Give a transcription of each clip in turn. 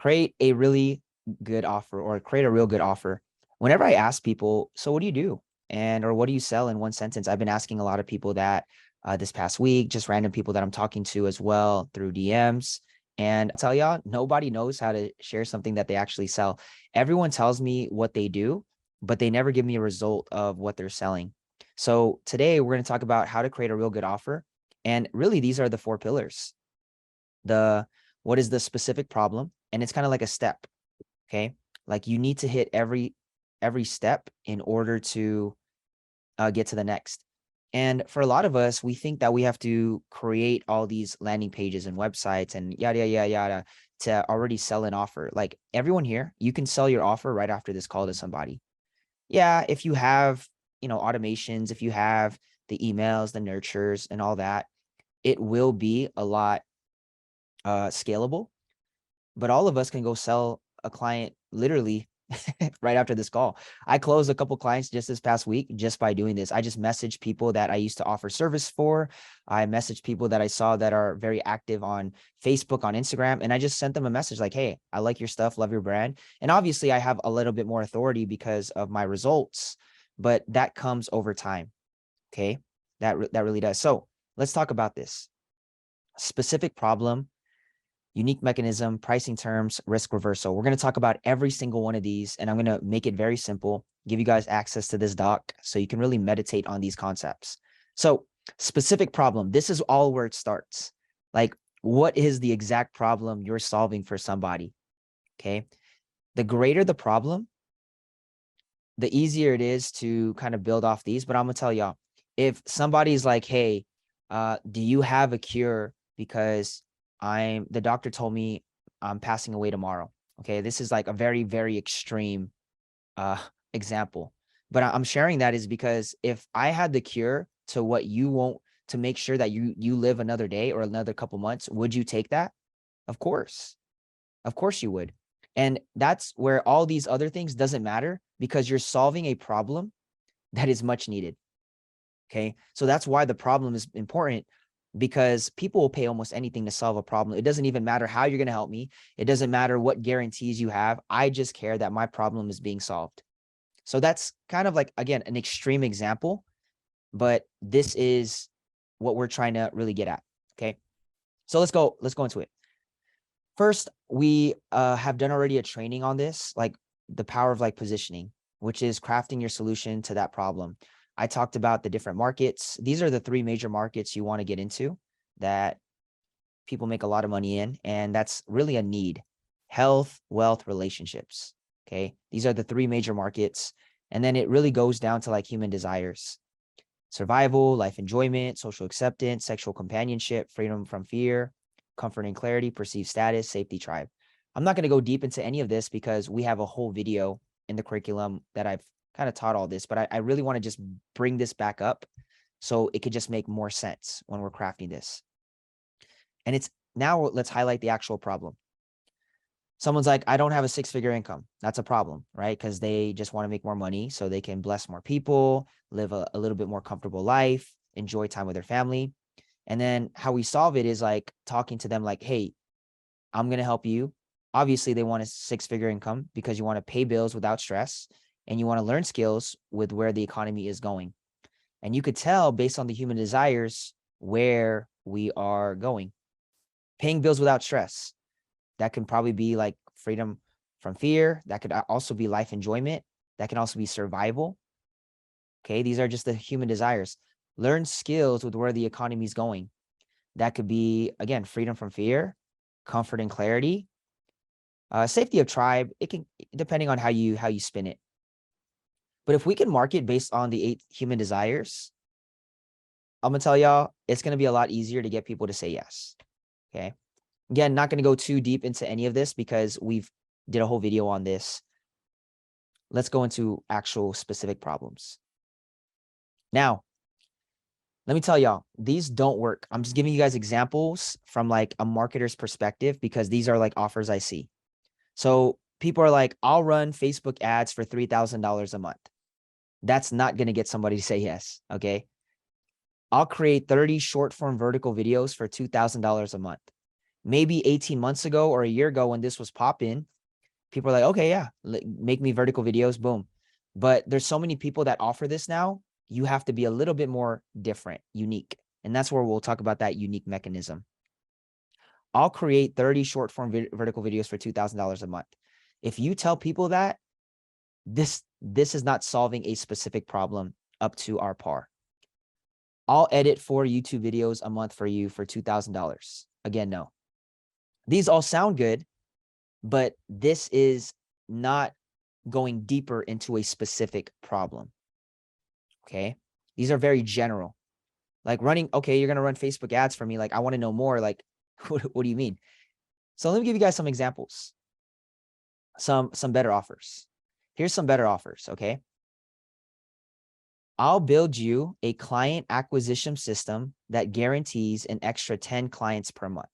create a really good offer or create a real good offer. Whenever I ask people, so what do you do? And or what do you sell in one sentence? I've been asking a lot of people that this past week, just random people that I'm talking to as well through DMs. And I'll tell y'all, nobody knows how to share something that they actually sell. Everyone tells me what they do, but they never give me a result of what they're selling. So today we're going to talk about how to create a real good offer. And really, these are the four pillars. The What is the specific problem? And it's kind of like a step. Okay. Like you need to hit every step in order to get to the next. And for a lot of us, we think that we have to create all these landing pages and websites and yada, yada, yada, yada to already sell an offer. Like everyone here, you can sell your offer right after this call to somebody. Yeah, if you have, automations, if you have the emails, the nurtures and all that, it will be a lot scalable, but all of us can go sell a client literally right after this call. I closed a couple clients just this past week just by doing this. I just messaged people that I used to offer service for. I messaged people that I saw that are very active on Facebook, on Instagram, and I just sent them a message like, hey, I like your stuff, love your brand. And obviously I have a little bit more authority because of my results, but that comes over time. Okay. That really does. So let's talk about this specific problem, unique mechanism, pricing terms, risk reversal. We're going to talk about every single one of these, and I'm going to make it very simple, give you guys access to this doc so you can really meditate on these concepts. So specific problem, this is all where it starts. Like, what is the exact problem you're solving for somebody? Okay. The greater the problem, the easier it is to kind of build off these. But I'm going to tell y'all, if somebody's like, hey, do you have a cure because the doctor told me I'm passing away tomorrow. Okay. This is like a very, very extreme example. But I'm sharing that is because if I had the cure to what you won't, to make sure that you live another day or another couple months, would you take that? Of course. Of course you would. And that's where all these other things doesn't matter because you're solving a problem that is much needed. Okay. So that's why the problem is important, because people will pay almost anything to solve a problem. It doesn't even matter how you're going to help me. It doesn't matter what guarantees you have. I just care that my problem is being solved. So that's kind of like, again, an extreme example, but this is what we're trying to really get at. Okay. So let's go into it. First, we have done already a training on this, like the power of like positioning, which is crafting your solution to that problem. I talked about the different markets. These are the three major markets you want to get into that people make a lot of money in, and that's really a need: health, wealth, relationships. Okay. These are the three major markets. And then it really goes down to like human desires: survival, life enjoyment, social acceptance, sexual companionship, freedom from fear, comfort and clarity, perceived status, safety, tribe. I'm not going to go deep into any of this because we have a whole video in the curriculum that I've kind of taught all this, but I really want to just bring this back up so it could just make more sense when we're crafting this. And it's now let's highlight the actual problem. Someone's like, I don't have a six-figure income. That's a problem, right? Because they just want to make more money so they can bless more people, live a little bit more comfortable life, enjoy time with their family. And then how we solve it is like talking to them like, hey, I'm going to help you. Obviously, they want a six-figure income because you want to pay bills without stress and you want to learn skills with where the economy is going. And you could tell based on the human desires where we are going. Paying bills without stress. That can probably be like freedom from fear. That could also be life enjoyment. That can also be survival. Okay, these are just the human desires. Learn skills with where the economy is going. That could be, again, freedom from fear, comfort and clarity, safety of tribe. It can, depending on how you spin it. But if we can market based on the 8 human desires, I'm gonna tell y'all, it's gonna be a lot easier to get people to say yes. Okay. Again, not going to go too deep into any of this because we've did a whole video on this. Let's go into actual specific problems. Now, let me tell y'all, these don't work. I'm just giving you guys examples from like a marketer's perspective because these are like offers I see. So people are like, I'll run Facebook ads for $3,000 a month. That's not going to get somebody to say yes. Okay. I'll create 30 short form vertical videos for $2,000 a month. Maybe 18 months ago or a year ago when this was popping, people are like, okay, yeah, make me vertical videos, boom. But there's so many people that offer this now. You have to be a little bit more different, unique. And that's where we'll talk about that unique mechanism. I'll create 30 short form vertical videos for $2,000 a month. If you tell people that, this is not solving a specific problem up to our par. I'll edit 4 YouTube videos a month for you for $2,000. Again, no. These all sound good, but this is not going deeper into a specific problem. Okay. These are very general. Like running, okay, you're going to run Facebook ads for me. Like, I want to know more. Like, what do you mean? So let me give you guys some examples. Some better offers. Here's some better offers. Okay. I'll build you a client acquisition system that guarantees an extra 10 clients per month.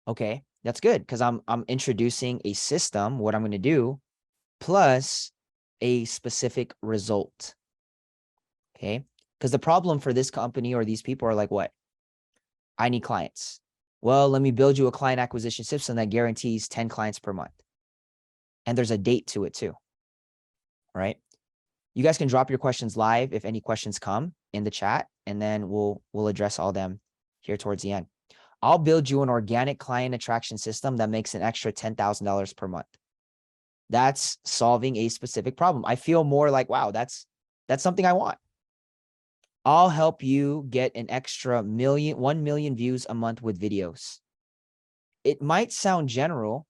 Okay, that's good because I'm introducing a system, what I'm going to do, plus a specific result. Okay, because the problem for this company or these people are like, what? I need clients. Well, let me build you a client acquisition system that guarantees 10 clients per month. And there's a date to it too. Right? You guys can drop your questions live if any questions come in the chat, and then we'll address all them here towards the end. I'll build you an organic client attraction system that makes an extra $10,000 per month. That's solving a specific problem. I feel more like, wow, that's something I want. I'll help you get an extra 1 million views a month with videos. It might sound general,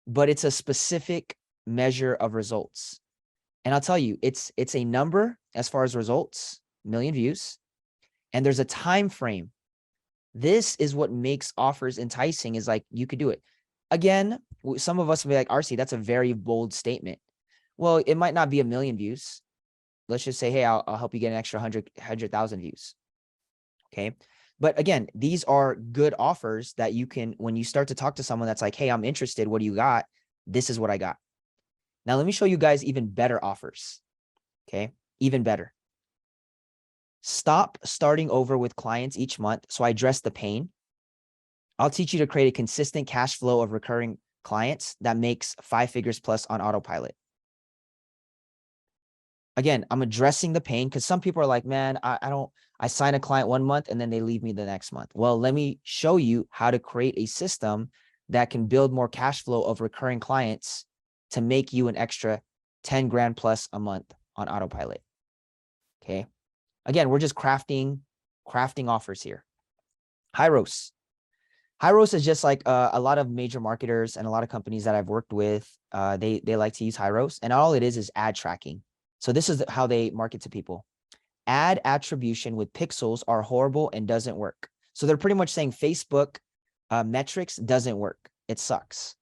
but it's a specific measure of results. And I'll tell you, it's a number as far as results, million views, and there's a time frame. This is what makes offers enticing, is like, you could do it. Again, some of us will be like, RC, that's a very bold statement. Well, it might not be 1 million views. Let's just say, hey, I'll help you get an extra 100,000 views. Okay. But again, these are good offers that you can, when you start to talk to someone that's like, hey, I'm interested. What do you got? This is what I got. Now, let me show you guys even better offers. Okay. Even better. Stop starting over with clients each month. So I address the pain. I'll teach you to create a consistent cash flow of recurring clients that makes 5 figures plus on autopilot. Again, I'm addressing the pain because some people are like, man, I sign a client 1 month and then they leave me the next month. Well, let me show you how to create a system that can build more cash flow of recurring clients to make you an extra 10 grand plus a month on autopilot. Okay. Again, we're just crafting offers here. Hyros. Hyros is just like a lot of major marketers and a lot of companies that I've worked with. They like to use Hyros, and all it is ad tracking. So this is how they market to people. Ad attribution with pixels are horrible and doesn't work. So they're pretty much saying Facebook metrics doesn't work. It sucks.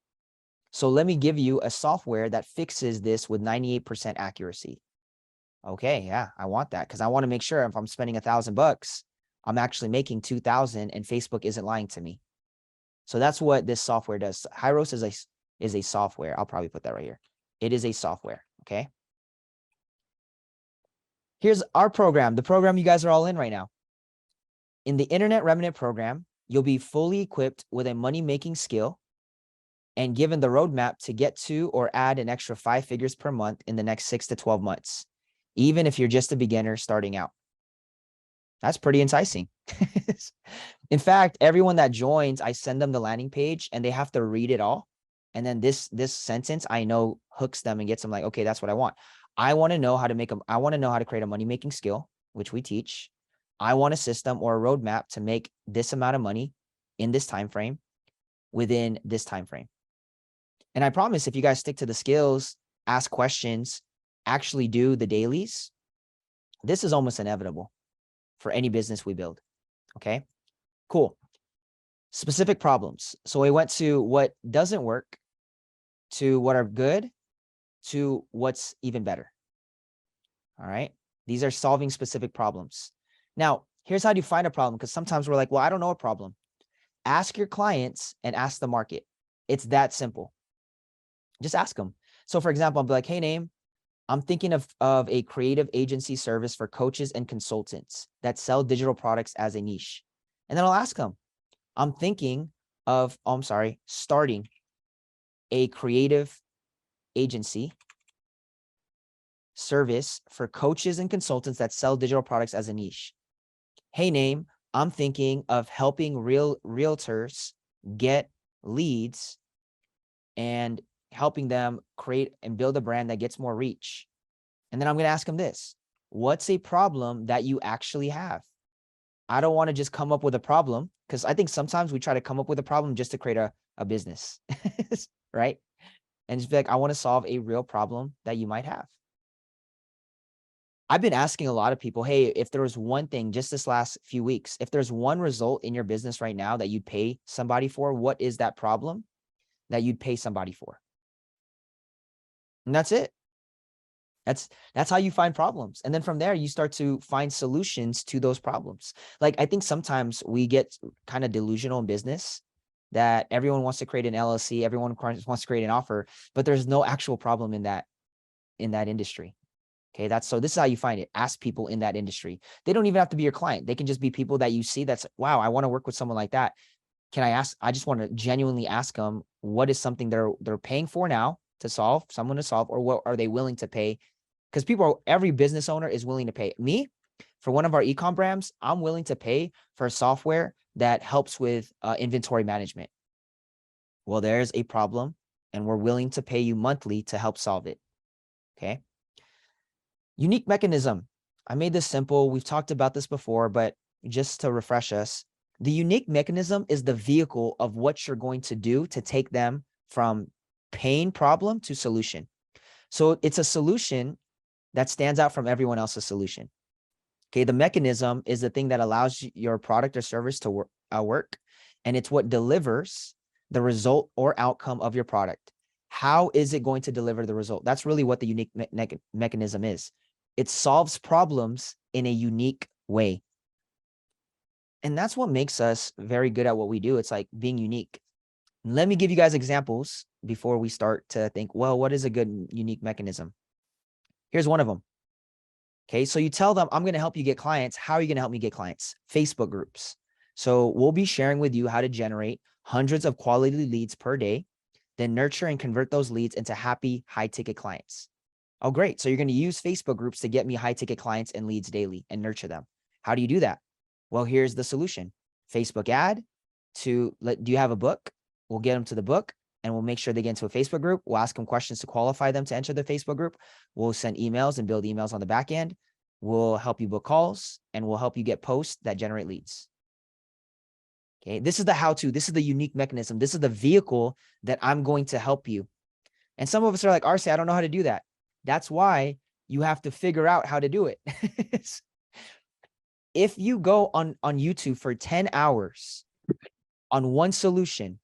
So let me give you a software that fixes this with 98% accuracy. Okay, yeah, I want that because I want to make sure if I'm spending $1,000, I'm actually making 2,000 and Facebook isn't lying to me. So that's what this software does. Hyros is a software. I'll probably put that right here. It is a software. Okay. Here's our program, the program you guys are all in right now. In the Internet Remnant program, you'll be fully equipped with a money-making skill and given the roadmap to get to or add an extra 5 figures per month in the next 6 to 12 months, even if you're just a beginner starting out. That's pretty enticing. In fact, everyone that joins, I send them the landing page and they have to read it all. And then this sentence, I know, hooks them and gets them like, okay, that's what I want. I want to know how to I want to know how to create a money-making skill, which we teach. I want a system or a roadmap to make this amount of money in this time frame within this time frame. And I promise, if you guys stick to the skills, ask questions, actually do the dailies, this is almost inevitable for any business we build. Okay, cool. Specific problems. So we went to what doesn't work, to what are good, to what's even better. All right. These are solving specific problems. Now, here's how you find a problem, because sometimes we're like, well, I don't know a problem. Ask your clients and ask the market. It's that simple. Just ask them. So for example, I'll be like, hey, Name, I'm thinking of a creative agency service for coaches and consultants that sell digital products as a niche. And then I'll ask them, I'm thinking of, oh, I'm sorry, starting a creative agency service for coaches and consultants that sell digital products as a niche. Hey, name, I'm thinking of helping realtors get leads and helping them create and build a brand that gets more reach. And then I'm going to ask them this: what's a problem that you actually have? I don't want to just come up with a problem, because I think sometimes we try to come up with a problem just to create a business, right? And just be like, I want to solve a real problem that you might have. I've been asking a lot of people, hey, if there was one thing just this last few weeks, if there's one result in your business right now that you'd pay somebody for, what is that problem that you'd pay somebody for? And that's it. That's how you find problems. And then from there, you start to find solutions to those problems. Like, I think sometimes we get kind of delusional in business that everyone wants to create an LLC, everyone wants to create an offer, but there's no actual problem in that industry. Okay, so this is how you find it. Ask people in that industry. They don't even have to be your client. They can just be people that you see that's, wow, I want to work with someone like that. Can I ask? I just want to genuinely ask them, what is something they're paying for now to solve, someone to solve, or what are they willing to pay? Because every business owner is willing to pay. Me, for one of our e-com brands, I'm willing to pay for software that helps with inventory management. Well, there's a problem, and we're willing to pay you monthly to help solve it. Okay. Unique mechanism. I made this simple. We've talked about this before, but just to refresh us, the unique mechanism is the vehicle of what you're going to do to take them from pain problem to solution. So it's a solution that stands out from everyone else's solution. Okay, the mechanism is the thing that allows your product or service to work, and it's what delivers the result or outcome of your product. How is it going to deliver the result? That's really what the unique mechanism is. It solves problems in a unique way. And that's what makes us very good at what we do. It's like being unique. Let me give you guys examples before we start to think, well, what is a good unique mechanism? Here's one of them. Okay, so you tell them, I'm going to help you get clients. How are you going to help me get clients? Facebook groups. So we'll be sharing with you how to generate hundreds of quality leads per day, then nurture and convert those leads into happy, high-ticket clients. Oh, great. So you're going to use Facebook groups to get me high-ticket clients and leads daily and nurture them. How do you do that? Well, here's the solution. Facebook ad do you have a book? We'll get them to the book, and we'll make sure they get into a Facebook group. We'll ask them questions to qualify them to enter the Facebook group. We'll send emails and build emails on the back end. We'll help you book calls, and we'll help you get posts that generate leads. Okay, this is the how-to. This is the unique mechanism. This is the vehicle that I'm going to help you. And some of us are like, RC, I don't know how to do that. That's why you have to figure out how to do it. If you go on YouTube for 10 hours on one solution,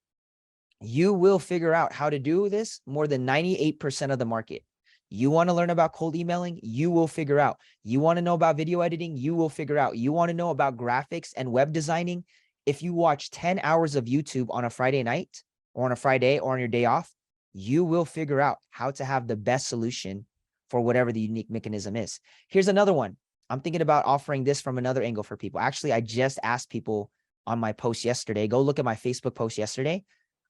you will figure out how to do this more than 98% of the market. You want to learn about cold emailing? You will figure out. You want to know about video editing? You will figure out. You want to know about graphics and web designing? If you watch 10 hours of YouTube on a Friday night or on a Friday or on your day off, you will figure out how to have the best solution for whatever the unique mechanism is. Here's another one. I'm thinking about offering this from another angle for people. Actually, I just asked people on my post yesterday. Go look at my Facebook post yesterday.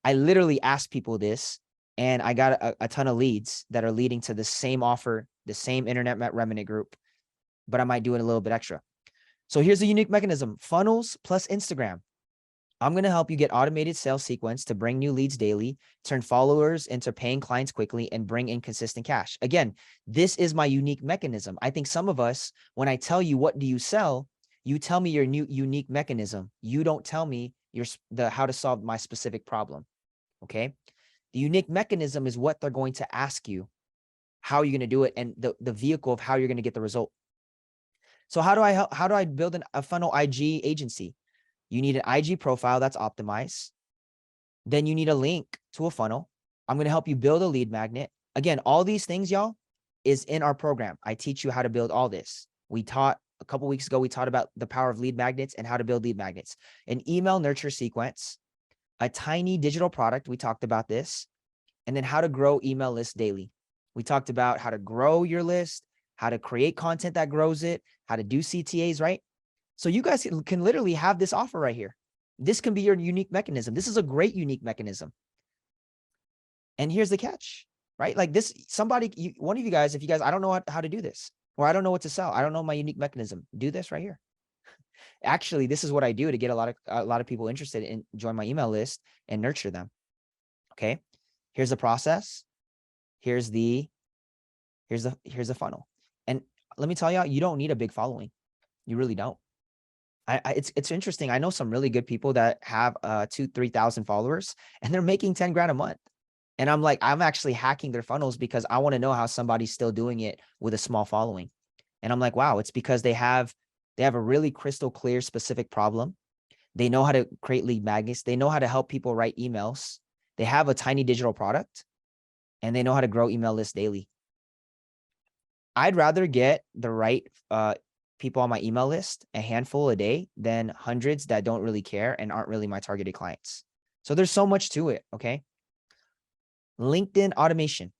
I literally asked people this, and I got a ton of leads that are leading to the same offer, the same internet remnant group, but I might do it a little bit extra. So here's the unique mechanism: funnels plus Instagram. I'm going to help you get automated sales sequence to bring new leads daily, turn followers into paying clients quickly, and bring in consistent cash. Again, this is my unique mechanism. I think some of us, when I tell you, what do you sell? You tell me your new unique mechanism. You don't tell me how to solve my specific problem. Okay. The unique mechanism is what they're going to ask you. How are you going to do it? And the vehicle of how you're going to get the result. So how do I build a funnel IG agency? You need an IG profile that's optimized. Then you need a link to a funnel. I'm going to help you build a lead magnet. Again, all these things, y'all, is in our program. I teach you how to build all this. We taught a couple of weeks ago, we taught about the power of lead magnets and how to build lead magnets, an email nurture sequence, a tiny digital product. We talked about this, and then how to grow email lists daily. We talked about how to grow your list, how to create content that grows it, how to do CTAs, right? So you guys can literally have this offer right here. This can be your unique mechanism. This is a great unique mechanism. And here's the catch, right? Like this, somebody, one of you guys, if you guys, I don't know how to do this, or I don't know what to sell, I don't know my unique mechanism, do this right here. Actually, this is what I do to get a lot of people interested in join my email list and nurture them. Okay. Here's the process. Here's the funnel. And let me tell you, you don't need a big following. You really don't. It's interesting. I know some really good people that have 2,000-3,000 followers and they're making 10 grand a month. And I'm like, I'm actually hacking their funnels because I want to know how somebody's still doing it with a small following. And I'm like, wow, it's because they have a really crystal clear, specific problem. They know how to create lead magnets. They know how to help people write emails. They have a tiny digital product and they know how to grow email lists daily. I'd rather get the right people on my email list, a handful a day, than hundreds that don't really care and aren't really my targeted clients. So there's so much to it. Okay. LinkedIn automation.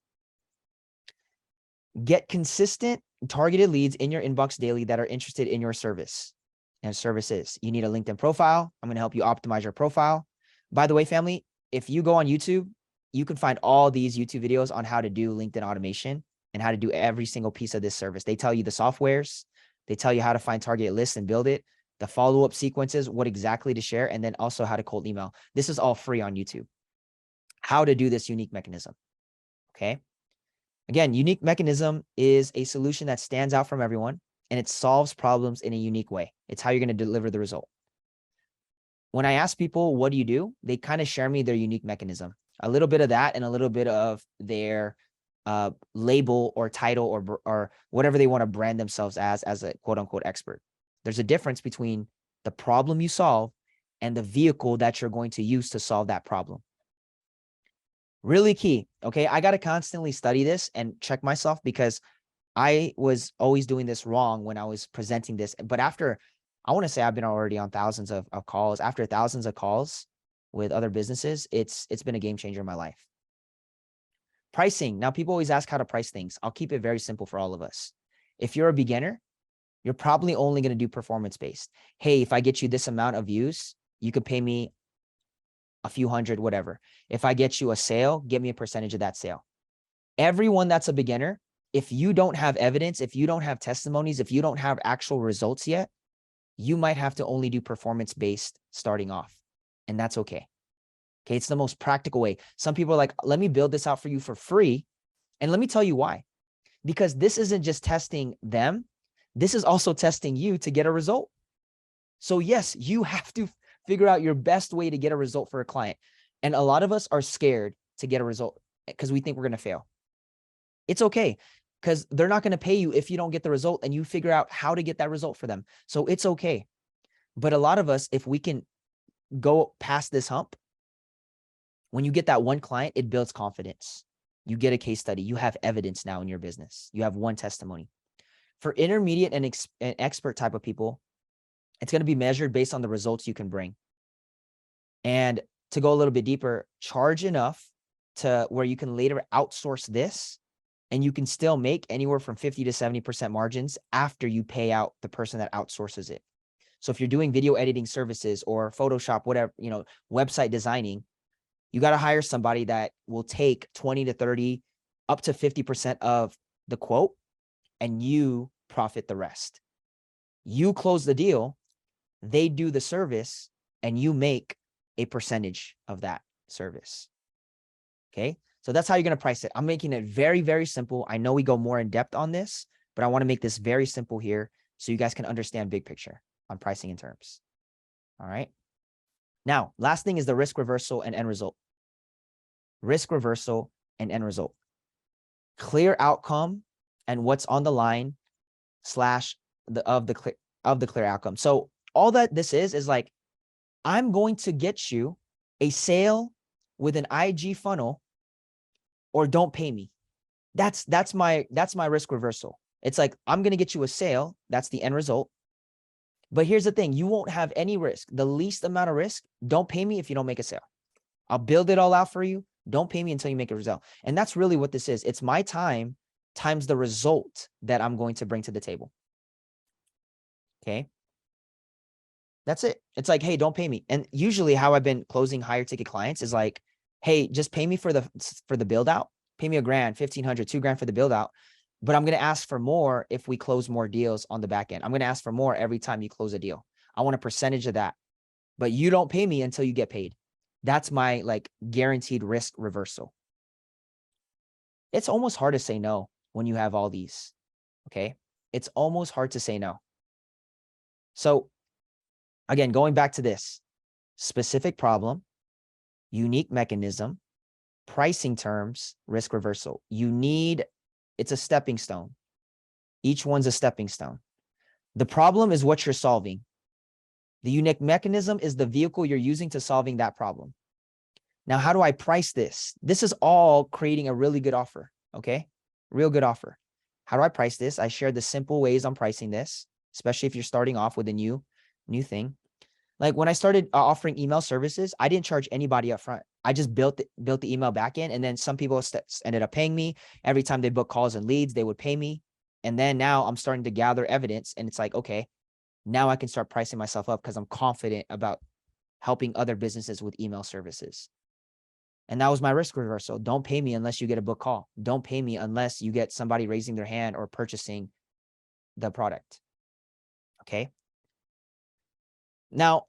Get consistent targeted leads in your inbox daily that are interested in your service and services. You need a LinkedIn profile. I'm going to help you optimize your profile. By the way, family, if you go on YouTube, you can find all these YouTube videos on how to do LinkedIn automation and how to do every single piece of this service. They tell you the softwares, they tell you how to find targeted lists and build it, the follow-up sequences, what exactly to share, and then also how to cold email. This is all free on YouTube. How to do this unique mechanism. Okay. Again, unique mechanism is a solution that stands out from everyone and it solves problems in a unique way. It's how you're going to deliver the result. When I ask people, what do you do? They kind of share me their unique mechanism, a little bit of that and a little bit of their label or title or whatever they want to brand themselves as a quote unquote expert. There's a difference between the problem you solve and the vehicle that you're going to use to solve that problem. Really key. Okay. I got to constantly study this and check myself because I was always doing this wrong when I was presenting this. But after, I want to say I've been already on thousands of calls. After thousands of calls with other businesses, it's been a game changer in my life. Pricing. Now, people always ask how to price things. I'll keep it very simple for all of us. If you're a beginner, you're probably only going to do performance-based. Hey, if I get you this amount of views, you could pay me a few hundred, whatever. If I get you a sale, give me a percentage of that sale. Everyone that's a beginner, if you don't have evidence, if you don't have testimonies, if you don't have actual results yet, you might have to only do performance-based starting off. And that's okay. Okay. It's the most practical way. Some people are like, let me build this out for you for free. And let me tell you why. Because this isn't just testing them. This is also testing you to get a result. So yes, you have to figure out your best way to get a result for a client. And a lot of us are scared to get a result because we think we're going to fail. It's okay because they're not going to pay you if you don't get the result and you figure out how to get that result for them. So it's okay. But a lot of us, if we can go past this hump, when you get that one client, it builds confidence. You get a case study. You have evidence now in your business. You have one testimony. For intermediate and expert type of people, it's going to be measured based on the results you can bring. And to go a little bit deeper, charge enough to where you can later outsource this and you can still make anywhere from 50 to 70% margins after you pay out the person that outsources it. So if you're doing video editing services or Photoshop, whatever, website designing, you got to hire somebody that will take 20 to 30, up to 50% of the quote and you profit the rest. You close the deal, they do the service, and you make a percentage of that service. Okay. So that's how you're going to price it. I'm making it very, very simple. I know we go more in depth on this, but I want to make this very simple here so you guys can understand big picture on pricing and terms. All right. Now, last thing is the risk reversal and end result. Risk reversal and end result. Clear outcome and what's on the line of the clear outcome. So all that this is like, I'm going to get you a sale with an IG funnel or don't pay me. That's my risk reversal. It's like, I'm going to get you a sale. That's the end result. But here's the thing. You won't have any risk. The least amount of risk. Don't pay me if you don't make a sale. I'll build it all out for you. Don't pay me until you make a result. And that's really what this is. It's my time times the result that I'm going to bring to the table. Okay. That's it. It's like, hey, don't pay me. And usually how I've been closing higher ticket clients is like, hey, just pay me for the build out. Pay me $1,000, 1,500, $2,000 for the build out. But I'm going to ask for more if we close more deals on the back end. I'm going to ask for more every time you close a deal. I want a percentage of that. But you don't pay me until you get paid. That's my like guaranteed risk reversal. It's almost hard to say no when you have all these. Okay. It's almost hard to say no. So again, going back to this specific problem, unique mechanism, pricing terms, risk reversal. It's a stepping stone. Each one's a stepping stone. The problem is what you're solving. The unique mechanism is the vehicle you're using to solving that problem. Now, how do I price this? This is all creating a really good offer, okay? Real good offer. How do I price this? I shared the simple ways I'm pricing this, especially if you're starting off with a new thing. Like when I started offering email services, I didn't charge anybody up front. I just built the email backend, and then some people ended up paying me. Every time they book calls and leads, they would pay me. And then now I'm starting to gather evidence, and it's like, okay, now I can start pricing myself up because I'm confident about helping other businesses with email services. And that was my risk reversal. Don't pay me unless you get a book call. Don't pay me unless you get somebody raising their hand or purchasing the product. Okay. Now,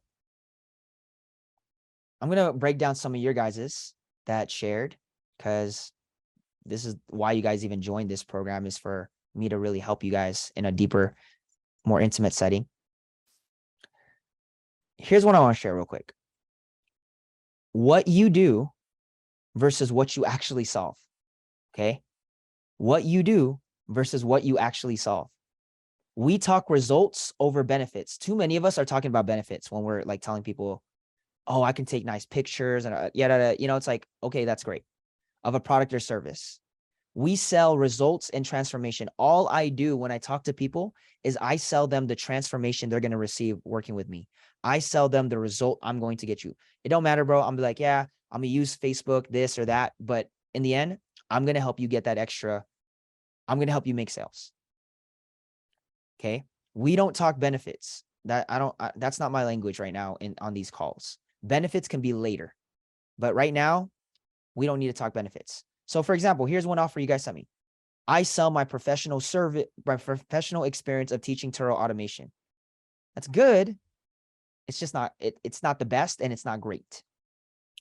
I'm going to break down some of your guys's that shared, because this is why you guys even joined this program, is for me to really help you guys in a deeper, more intimate setting. Here's what I want to share real quick. What you do versus what you actually solve. Okay. What you do versus what you actually solve. We talk results over benefits. Too many of us are talking about benefits when we're like telling people, oh, I can take nice pictures and it's like, okay, that's great, of a product or service. We sell results and transformation. All I do when I talk to people is I sell them the transformation they're going to receive working with me. I sell them the result I'm going to get you. It don't matter, bro. I'm like, yeah, I'm going to use Facebook, this or that. But in the end, I'm going to help you get that extra. I'm going to help you make sales. Okay. We don't talk benefits. That's not my language right now on these calls. Benefits can be later, but right now we don't need to talk benefits. So for example, here's one offer you guys sent me. I sell my professional experience of teaching Turo automation. That's good. It's just not, it's not the best, and it's not great.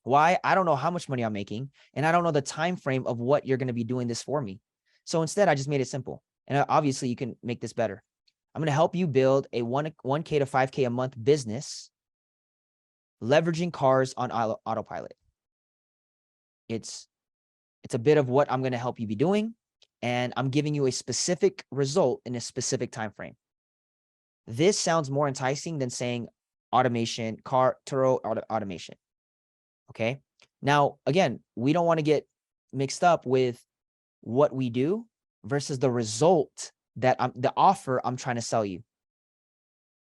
Why? I don't know how much money I'm making, and I don't know the time frame of what you're going to be doing this for me. So instead, I just made it simple. And obviously you can make this better. I'm going to help you build a 1K to 5K a month business leveraging cars on autopilot. It's a bit of what I'm going to help you be doing, and I'm giving you a specific result in a specific time frame. This sounds more enticing than saying automation, Turo automation. Okay. Now, again, we don't want to get mixed up with what we do versus the result that the offer I'm trying to sell you.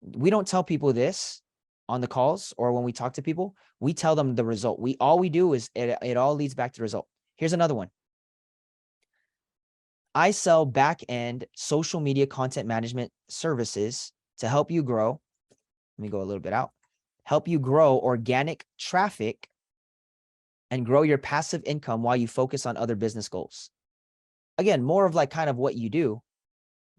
We don't tell people this on the calls or when we talk to people. We tell them the result. All we do is it all leads back to the result. Here's another one. I sell back-end social media content management services to help you grow. Let me go a little bit out. Help you grow organic traffic and grow your passive income while you focus on other business goals. Again, more of like kind of what you do.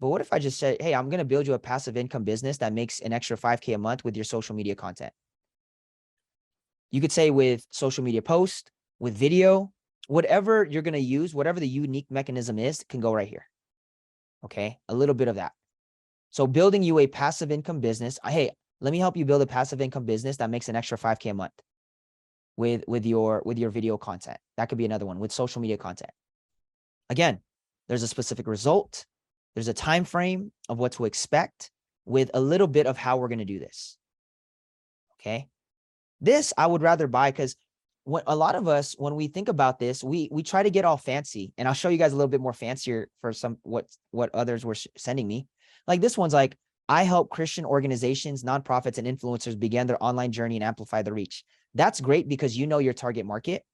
But what if I just said, hey, I'm going to build you a passive income business that makes an extra 5K a month with your social media content? You could say with social media post, with video, whatever you're going to use, whatever the unique mechanism is, can go right here. Okay. A little bit of that. So building you a passive income business. Hey, let me help you build a passive income business that makes an extra 5K a month with your video content. That could be another one with social media content. Again, there's a specific result. There's a time frame of what to expect with a little bit of how we're going to do this. Okay. This I would rather buy, because a lot of us, when we think about this, we try to get all fancy, and I'll show you guys a little bit more fancier for what others were sending me. Like this one's like, I help Christian organizations, nonprofits, and influencers begin their online journey and amplify the reach. That's great because you know your target market.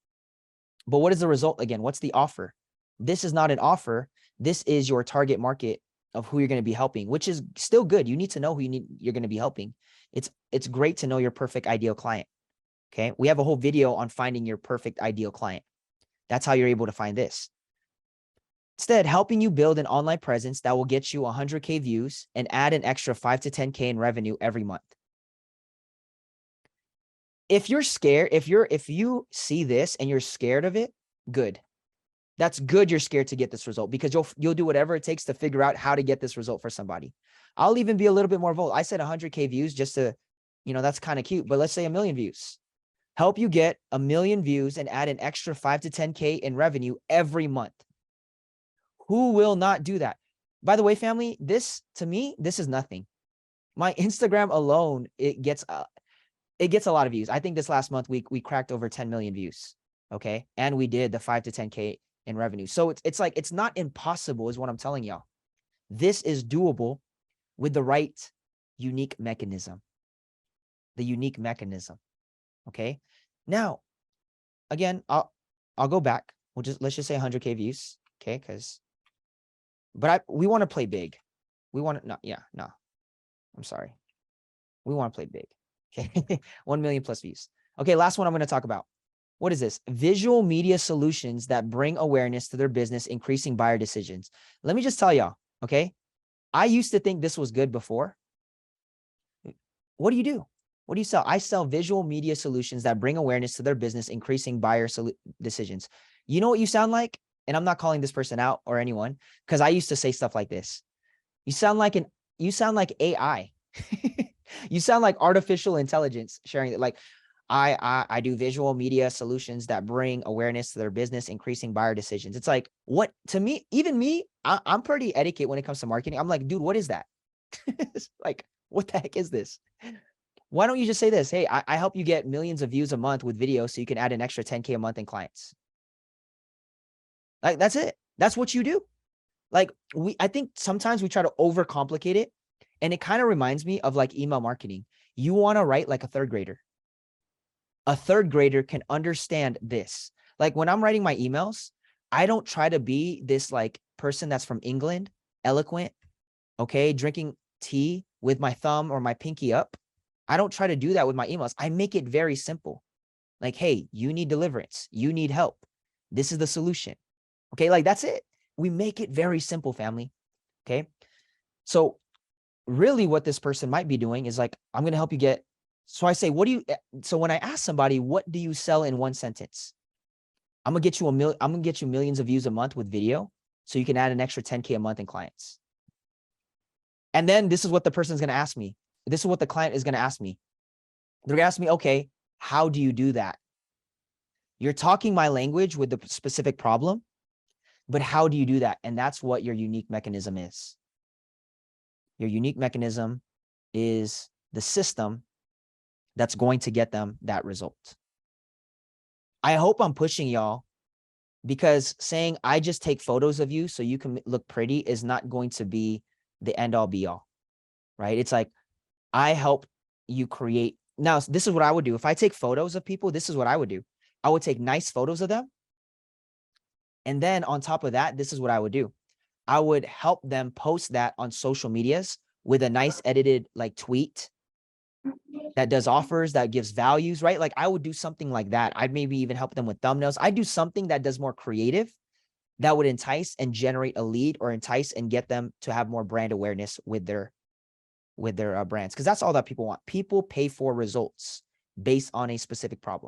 But what is the result again? What's the offer? This is not an offer. This is your target market of who you're going to be helping, which is still good. You need to know who you're going to be helping. It's great to know your perfect ideal client. Okay. We have a whole video on finding your perfect ideal client. That's how you're able to find this. Instead, helping you build an online presence that will get you 100K views and add an extra 5 to 10K in revenue every month. If you're scared, if you see this and you're scared of it, good. That's good. You're scared to get this result because you'll do whatever it takes to figure out how to get this result for somebody. I'll even be a little bit more bold. I said 100K views just to, that's kind of cute, but let's say 1 million views. Help you get 1 million views and add an extra 5 to 10K in revenue every month. Who will not do that? By the way, family, to me, this is nothing. My Instagram alone, it gets a lot of views. I think this last month we cracked over 10 million views. Okay. And we did the 5 to 10K in revenue. So it's like, it's not impossible is what I'm telling y'all. This is doable with the right unique mechanism. The unique mechanism. Okay. Now, again, I'll go back. Let's just say 100K views. Okay. We want to play big. We want to, no, I'm sorry. We want to play big. Okay. 1 million plus views. Okay. Last one I'm going to talk about. What is this? Visual media solutions that bring awareness to their business, increasing buyer decisions. Let me just tell y'all. Okay. I used to think this was good before. What do you do? What do you sell? I sell visual media solutions that bring awareness to their business, increasing buyer decisions. You know what you sound like? And I'm not calling this person out or anyone, because I used to say stuff like this. You sound like AI. You sound like artificial intelligence sharing it. Like I do visual media solutions that bring awareness to their business, increasing buyer decisions. It's like, what, to me, even me, I'm pretty etiquette when it comes to marketing. I'm like, dude, what is that? Like, what the heck is this? Why don't you just say this? Hey, I help you get millions of views a month with video so you can add an extra 10K a month in clients. Like, that's it. That's what you do. Like, I think sometimes we try to overcomplicate it. And it kind of reminds me of like email marketing. You want to write like a third grader. A third grader can understand this. Like when I'm writing my emails, I don't try to be this like person that's from England, eloquent, okay, drinking tea with my thumb or my pinky up. I don't try to do that with my emails. I make it very simple. Like, hey, you need deliverance. You need help. This is the solution. Okay, like that's it. We make it very simple, family. Okay. So really what this person might be doing is like, I'm going to help you get. So I say, so when I ask somebody, what do you sell in one sentence? I'm going to get you millions of views a month with video. So you can add an extra 10K a month in clients. And then this is what the person's going to ask me. This is what the client is going to ask me. They're going to ask me, okay, how do you do that? You're talking my language with the specific problem, but how do you do that? And that's what your unique mechanism is. Your unique mechanism is the system that's going to get them that result. I hope I'm pushing y'all, because saying I just take photos of you so you can look pretty is not going to be the end all be all, right? It's like, I help you create. Now, this is what I would do. If I take photos of people, this is what I would do. I would take nice photos of them. And then on top of that, this is what I would do. I would help them post that on social medias with a nice edited like tweet that does offers, that gives values, right? Like I would do something like that. I'd maybe even help them with thumbnails. I'd do something that does more creative, that would entice and generate a lead, or entice and get them to have more brand awareness with their brands. Because that's all that people want. People pay for results based on a specific problem.